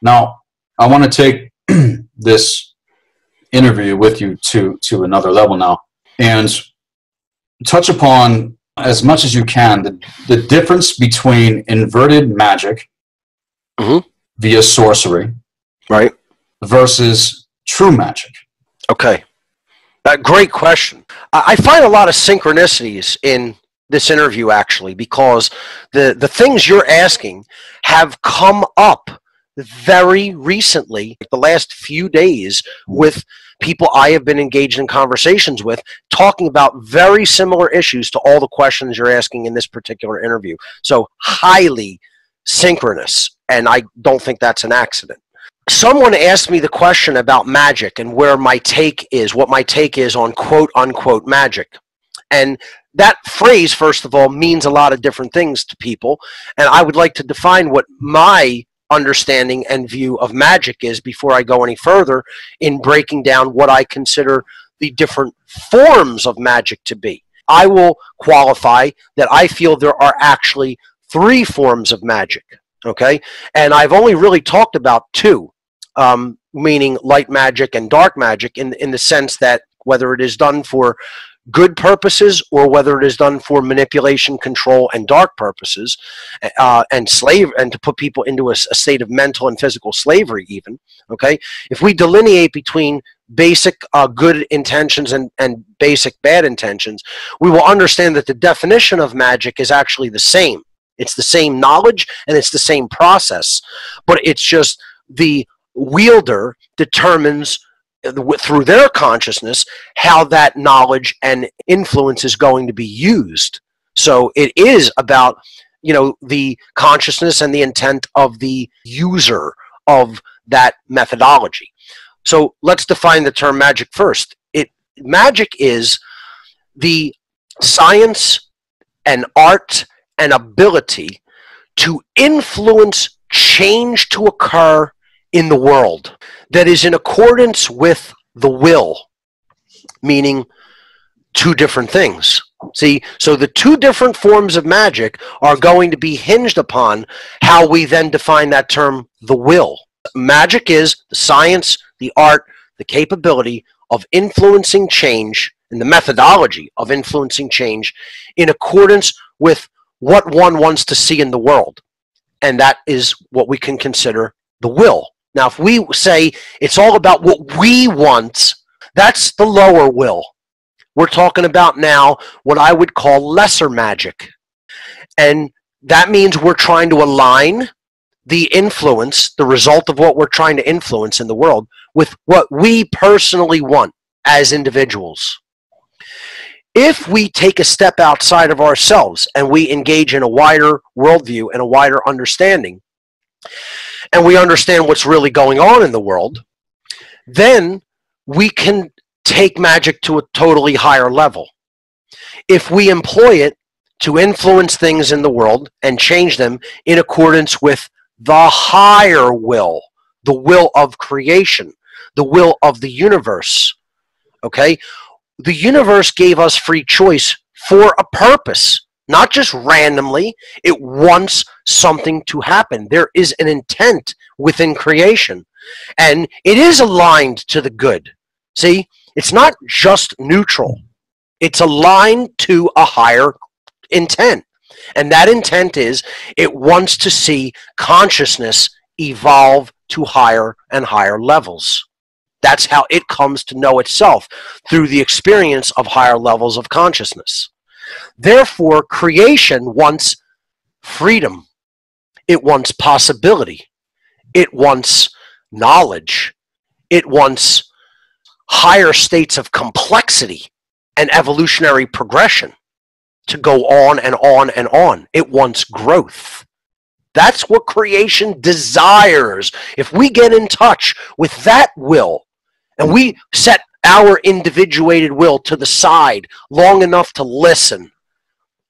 Now, I want to take this interview with you to another level now and touch upon as much as you can the difference between inverted magic via sorcery, right, versus true magic. Okay. Great question. I find a lot of synchronicities in this interview, actually, because the things you're asking have come up very recently, the last few days, with people I have been engaged in conversations with, talking about very similar issues to all the questions you're asking in this particular interview. So highly synchronous, and I don't think that's an accident. Someone asked me the question about magic and where my take is, what my take is on quote unquote magic. And that phrase, first of all, means a lot of different things to people. And I would like to define what my understanding and view of magic is before I go any further in breaking down what I consider the different forms of magic to be. I will qualify that I feel there are actually 3 forms of magic. Okay, and I've only really talked about 2, meaning light magic and dark magic, in the sense that whether it is done for good purposes or whether it is done for manipulation, control, and dark purposes, and to put people into a state of mental and physical slavery even. Okay, if we delineate between basic good intentions and basic bad intentions, we will understand that the definition of magic is actually the same. It's the same knowledge and it's the same process, but it's just the wielder determines through their consciousness how that knowledge and influence is going to be used. So it is about, the consciousness and the intent of the user of that methodology. So let's define the term magic first. Magic is the science and art and ability to influence change to occur in the world that is in accordance with the will, meaning 2 different things. See, so the 2 different forms of magic are going to be hinged upon how we then define that term, the will. Magic is the science, the art, the capability of influencing change, and the methodology of influencing change in accordance with what one wants to see in the world. And that is what we can consider the will. Now, if we say it's all about what we want, that's the lower will. We're talking about now what I would call lesser magic. And that means we're trying to align the influence, the result of what we're trying to influence in the world, with what we personally want as individuals. If we take a step outside of ourselves and we engage in a wider worldview and a wider understanding, and we understand what's really going on in the world, then we can take magic to a totally higher level. If we employ it to influence things in the world and change them in accordance with the higher will, the will of creation, the will of the universe, okay? The universe gave us free choice for a purpose, not just randomly. It wants something to happen. There is an intent within creation, and it is aligned to the good. See, it's not just neutral. It's aligned to a higher intent, and that intent is it wants to see consciousness evolve to higher and higher levels. That's how it comes to know itself, through the experience of higher levels of consciousness. Therefore, creation wants freedom. It wants possibility. It wants knowledge. It wants higher states of complexity and evolutionary progression to go on and on and on. It wants growth. That's what creation desires. If we get in touch with that will, and we set our individuated will to the side long enough to listen,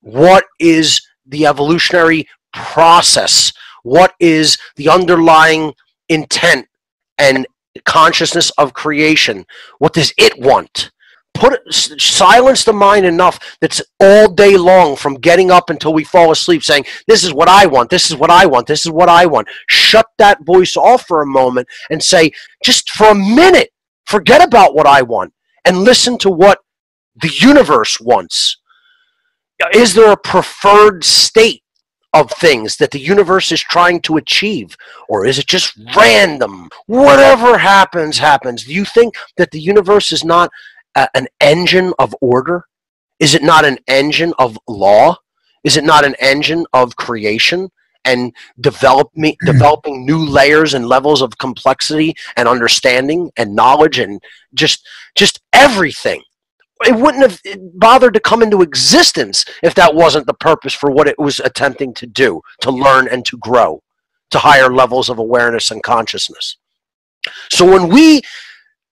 what is the evolutionary process? What is the underlying intent and consciousness of creation? What does it want? silence the mind enough that's all day long from getting up until we fall asleep saying, this is what I want, this is what I want, this is what I want. Shut that voice off for a moment and say, just for a minute, forget about what I want and listen to what the universe wants. Is there a preferred state of things that the universe is trying to achieve? Or is it just random? Whatever happens, happens. Do you think that the universe is not an engine of order? Is it not an engine of law? Is it not an engine of creation and developing new layers and levels of complexity and understanding and knowledge and just everything? It wouldn't have bothered to come into existence if that wasn't the purpose for what it was attempting to do, to learn and to grow to higher levels of awareness and consciousness. So when we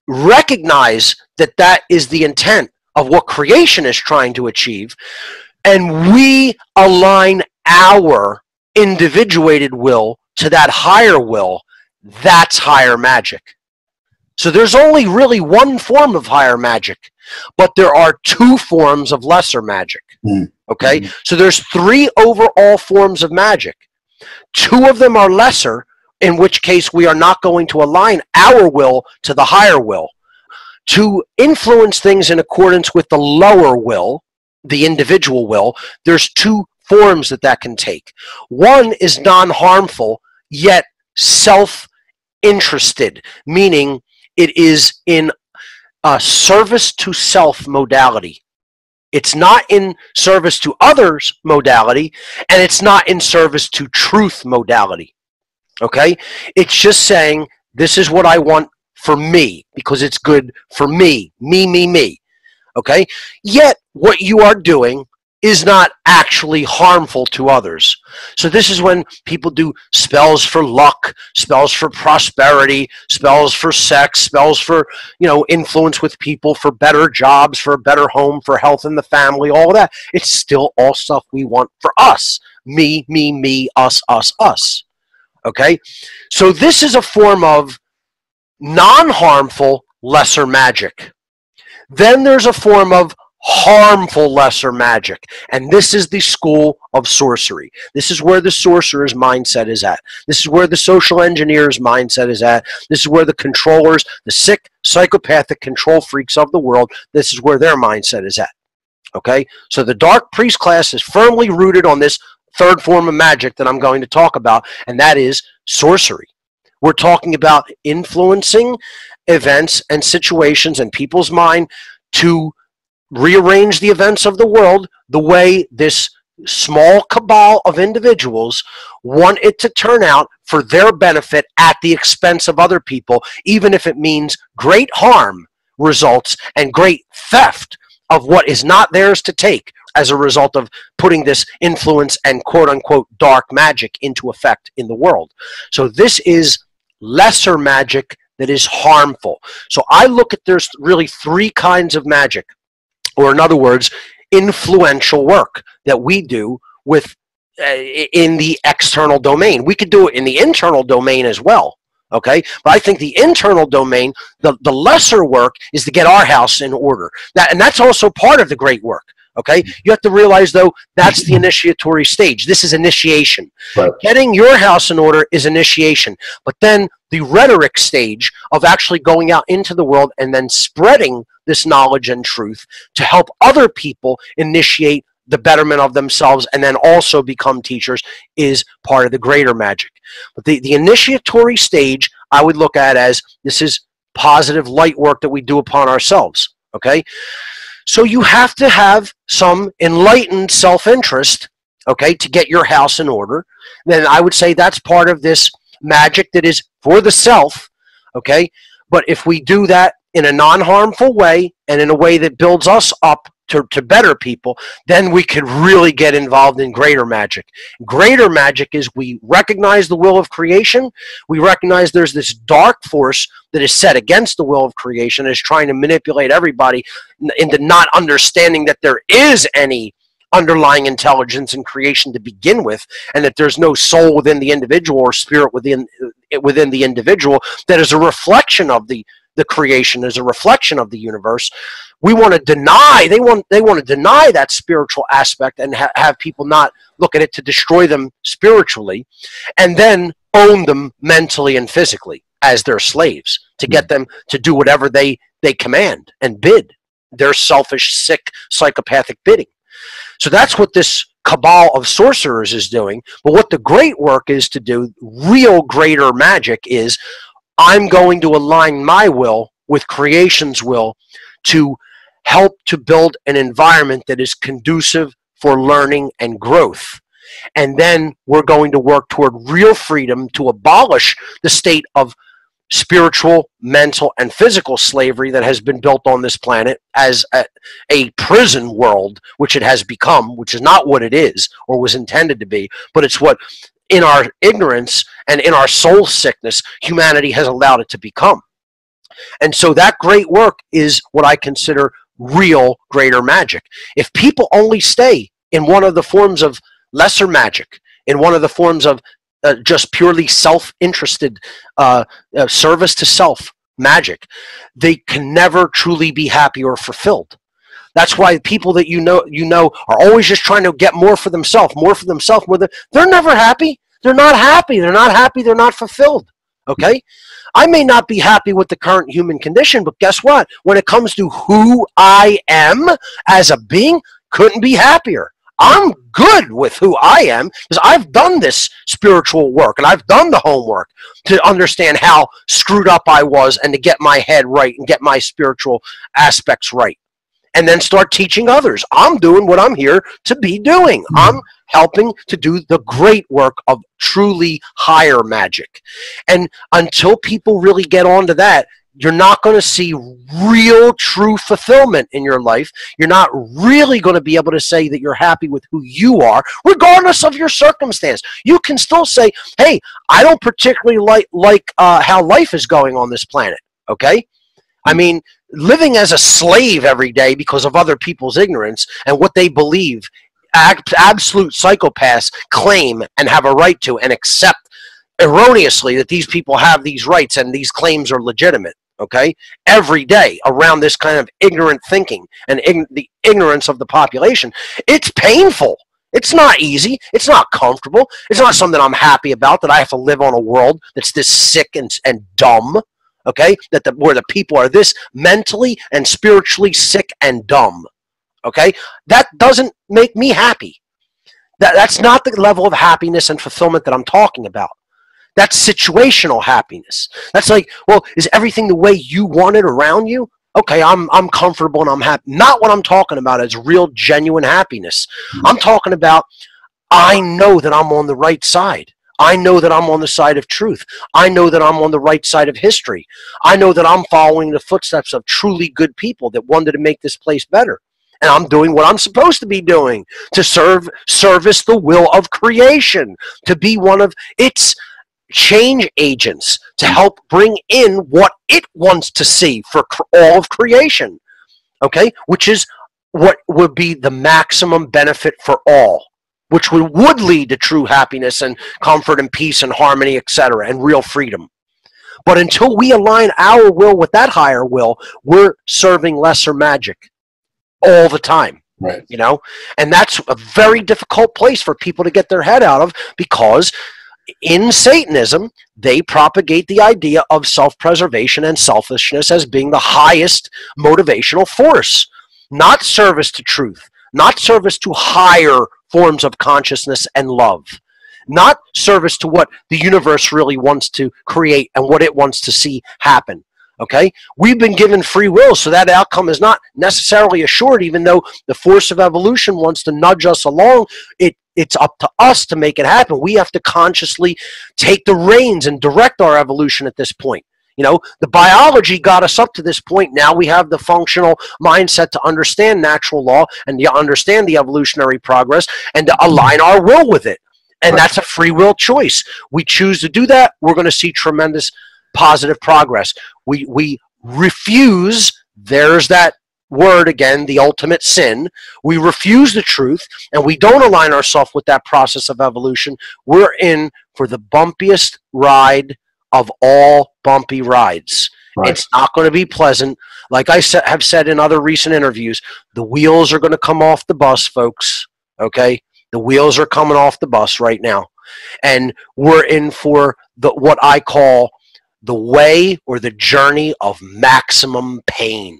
recognize that that is the intent of what creation is trying to achieve, and we align our individuated will to that higher will, that's higher magic. So there's only really one form of higher magic, but there are two forms of lesser magic. Okay? So there's three overall forms of magic. Two of them are lesser, in which case we are not going to align our will to the higher will. To influence things in accordance with the lower will, the individual will, there's two forms that can take. One is non-harmful, yet self-interested, meaning it is in a service to self modality. It's not in service to others modality, and it's not in service to truth modality. Okay? It's just saying, this is what I want for me, because it's good for me. Me. Okay? Yet, what you are doing is not actually harmful to others. So this is when people do spells for luck, spells for prosperity, spells for sex, spells for, influence with people, for better jobs, for a better home, for health in the family, all that. It's still all stuff we want for us. Me, us. Okay? So this is a form of non-harmful lesser magic. Then there's a form of harmful lesser magic, and this is the school of sorcery. This is where the sorcerer's mindset is at. This is where the social engineer's mindset is at. This is where the controllers, the sick, psychopathic control freaks of the world, this is where their mindset is at. Okay? So the dark priest class is firmly rooted on this third form of magic that I'm going to talk about, and that is sorcery. We're talking about influencing events and situations in people's mind to rearrange the events of the world the way this small cabal of individuals want it to turn out for their benefit at the expense of other people, even if it means great harm results and great theft of what is not theirs to take as a result of putting this influence and quote-unquote dark magic into effect in the world. So this is lesser magic that is harmful. So I look at there's really three kinds of magic, or in other words, influential work that we do with in the external domain. We could do it in the internal domain as well. Okay, but I think the internal domain, the lesser work, is to get our house in order. And that's also part of the great work. Okay, you have to realize, though, that's the initiatory stage. This is initiation. Right. Getting your house in order is initiation. But then the rhetoric stage of actually going out into the world and then spreading this knowledge and truth to help other people initiate the betterment of themselves and then also become teachers is part of the greater magic. But the initiatory stage I would look at as this is positive light work that we do upon ourselves. Okay? So you have to have some enlightened self-interest, okay, to get your house in order. Then I would say that's part of this magic that is for the self, okay? But if we do that in a non-harmful way and in a way that builds us up to better people, then we could really get involved in greater magic. Greater magic is we recognize the will of creation. We recognize there's this dark force that is set against the will of creation, is trying to manipulate everybody into not understanding that there is any underlying intelligence in creation to begin with, and that there's no soul within the individual or spirit within the individual that is a reflection of the creation, is a reflection of the universe. we want to deny, they want to deny that spiritual aspect and have people not look at it to destroy them spiritually, and then own them mentally and physically as their slaves to get them to do whatever they command and bid, their selfish, sick, psychopathic bidding. So that's what this cabal of sorcerers is doing. But what the great work is to do, real greater magic, is I'm going to align my will with creation's will to help to build an environment that is conducive for learning and growth. And then we're going to work toward real freedom to abolish the state of spiritual, mental, and physical slavery that has been built on this planet as a prison world, which it has become, which is not what it is or was intended to be, but it's what, in our ignorance and in our soul sickness, humanity has allowed it to become. And so that great work is what I consider real greater magic. If people only stay in one of the forms of lesser magic, in one of the forms of just purely self-interested service to self magic, they can never truly be happy or fulfilled. That's why people that you know are always just trying to get more for themselves, they're never happy. They're not happy. They're not happy. They're not fulfilled. Okay? I may not be happy with the current human condition, but guess what? When it comes to who I am as a being, couldn't be happier. I'm good with who I am because I've done this spiritual work and I've done the homework to understand how screwed up I was and to get my head right and get my spiritual aspects right. And then start teaching others. I'm doing what I'm here to be doing. I'm helping to do the great work of truly higher magic. And until people really get onto that, you're not going to see real, true fulfillment in your life. You're not really going to be able to say that you're happy with who you are, regardless of your circumstance. You can still say, hey, I don't particularly like how life is going on this planet, okay? I mean, living as a slave every day because of other people's ignorance and what they believe, absolute psychopaths claim and have a right to and accept erroneously that these people have these rights and these claims are legitimate, okay? Every day around this kind of ignorant thinking and the ignorance of the population, it's painful. It's not easy. It's not comfortable. It's not something I'm happy about, that I have to live on a world that's this sick and dumb. Okay, where the people are this mentally and spiritually sick and dumb. Okay, that doesn't make me happy. That's not the level of happiness and fulfillment that I'm talking about. That's situational happiness. That's like, well, is everything the way you want it around you? Okay, I'm comfortable and I'm happy. Not what I'm talking about is real, genuine happiness. I'm talking about, I know that I'm on the right side. I know that I'm on the side of truth. I know that I'm on the right side of history. I know that I'm following the footsteps of truly good people that wanted to make this place better. And I'm doing what I'm supposed to be doing, to service the will of creation, to be one of its change agents, to help bring in what it wants to see for all of creation, okay? Which is what would be the maximum benefit for all, which would lead to true happiness and comfort and peace and harmony, etc., and real freedom. But until we align our will with that higher will, we're serving lesser magic all the time. Right. You know? And that's a very difficult place for people to get their head out of, because in Satanism, they propagate the idea of self-preservation and selfishness as being the highest motivational force, not service to truth, not service to higher forms of consciousness and love, not service to what the universe really wants to create and what it wants to see happen. Okay? We've been given free will, so that outcome is not necessarily assured, even though the force of evolution wants to nudge us along. It's up to us to make it happen. We have to consciously take the reins and direct our evolution at this point. You know, the biology got us up to this point. Now we have the functional mindset to understand natural law and to understand the evolutionary progress and to align our will with it. And that's a free will choice. We choose to do that, we're going to see tremendous positive progress. We refuse, there's that word again, the ultimate sin. We refuse the truth and we don't align ourselves with that process of evolution. We're in for the bumpiest ride of all bumpy rides. Right. It's not going to be pleasant. Like I have said in other recent interviews, the wheels are going to come off the bus, folks. Okay? The wheels are coming off the bus right now. And we're in for what I call the way or the journey of maximum pain.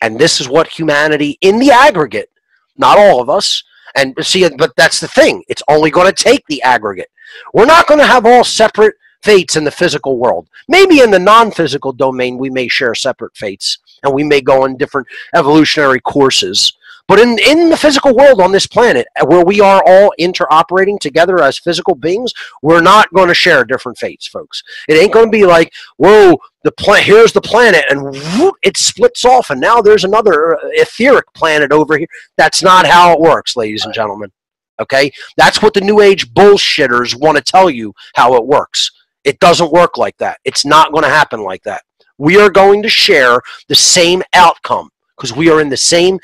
And this is what humanity in the aggregate, not all of us, and see, but that's the thing. It's only going to take the aggregate. We're not going to have all separate fates in the physical world. Maybe in the non-physical domain, we may share separate fates, and we may go on different evolutionary courses. But in the physical world on this planet, where we are all interoperating together as physical beings, we're not going to share different fates, folks. It ain't going to be like, whoa, here's the planet, and whoop, it splits off, and now there's another etheric planet over here. That's not how it works, ladies and gentlemen. Okay? That's what the New Age bullshitters want to tell you how it works. It doesn't work like that. It's not going to happen like that. We are going to share the same outcome because we are in the same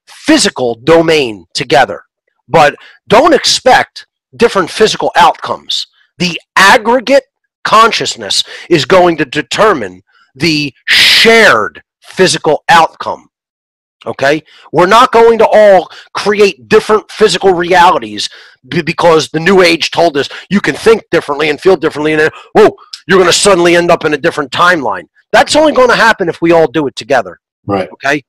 physical domain together. But don't expect different physical outcomes. The aggregate consciousness is going to determine the shared physical outcome. Okay? We're not going to all create different physical realities because the New Age told us you can think differently and feel differently, and then, whoa, you're going to suddenly end up in a different timeline. That's only going to happen if we all do it together. Right. Okay?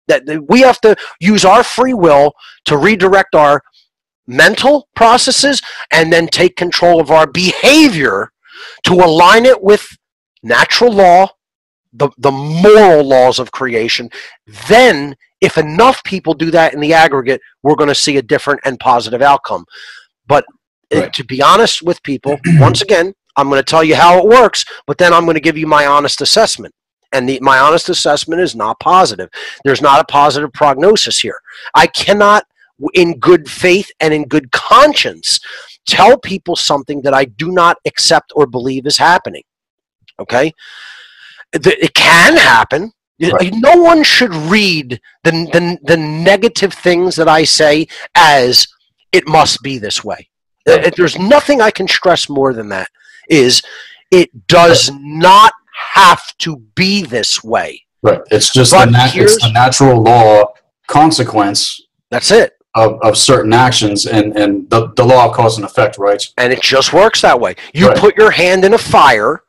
That we have to use our free will to redirect our mental processes and then take control of our behavior to align it with natural law, the moral laws of creation. Then, if enough people do that in the aggregate, we're going to see a different and positive outcome. But right. To be honest with people, once again, I'm going to tell you how it works, but then I'm going to give you my honest assessment. And my honest assessment is not positive. There's not a positive prognosis here. I cannot, in good faith and in good conscience, tell people something that I do not accept or believe is happening. Okay? It can happen. Right. No one should read the negative things that I say as it must be this way. Right. There's nothing I can stress more than that. Is it does not have to be this way. Right. It's just it's the natural law consequence. That's it. Of certain actions and the law of cause and effect, right? And it just works that way. You put your hand in a fire,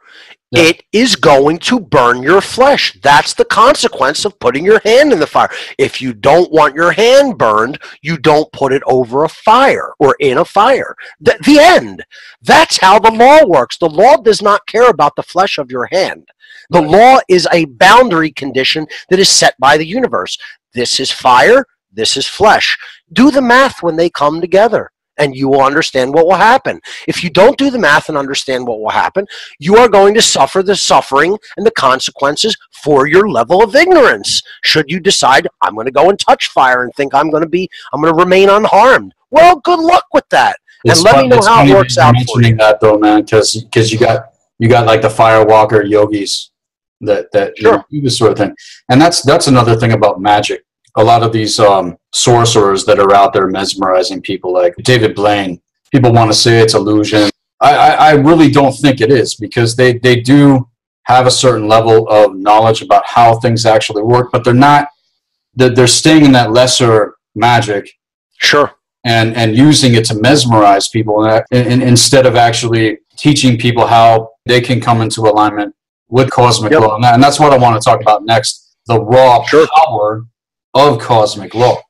it is going to burn your flesh. That's the consequence of putting your hand in the fire. If you don't want your hand burned, you don't put it over a fire or in a fire. The end. That's how the law works. The law does not care about the flesh of your hand. The law is a boundary condition that is set by the universe. This is fire. This is flesh. Do the math when they come together, and you will understand what will happen. If you don't do the math and understand what will happen, you are going to suffer the suffering and the consequences for your level of ignorance. Should you decide, I'm going to go and touch fire and think I'm going to remain unharmed. Well, good luck with that. And let me know how it works out for you. That though, man, because you got like the firewalker yogis that do this sort of thing. And that's another thing about magic. A lot of these sorcerers that are out there mesmerizing people, like David Blaine, people want to say it's illusion. I really don't think it is, because they do have a certain level of knowledge about how things actually work, but they're staying in that lesser magic. Sure. And using it to mesmerize people instead of actually teaching people how they can come into alignment with cosmic law. And that's what I want to talk about next, the raw power of cosmic law.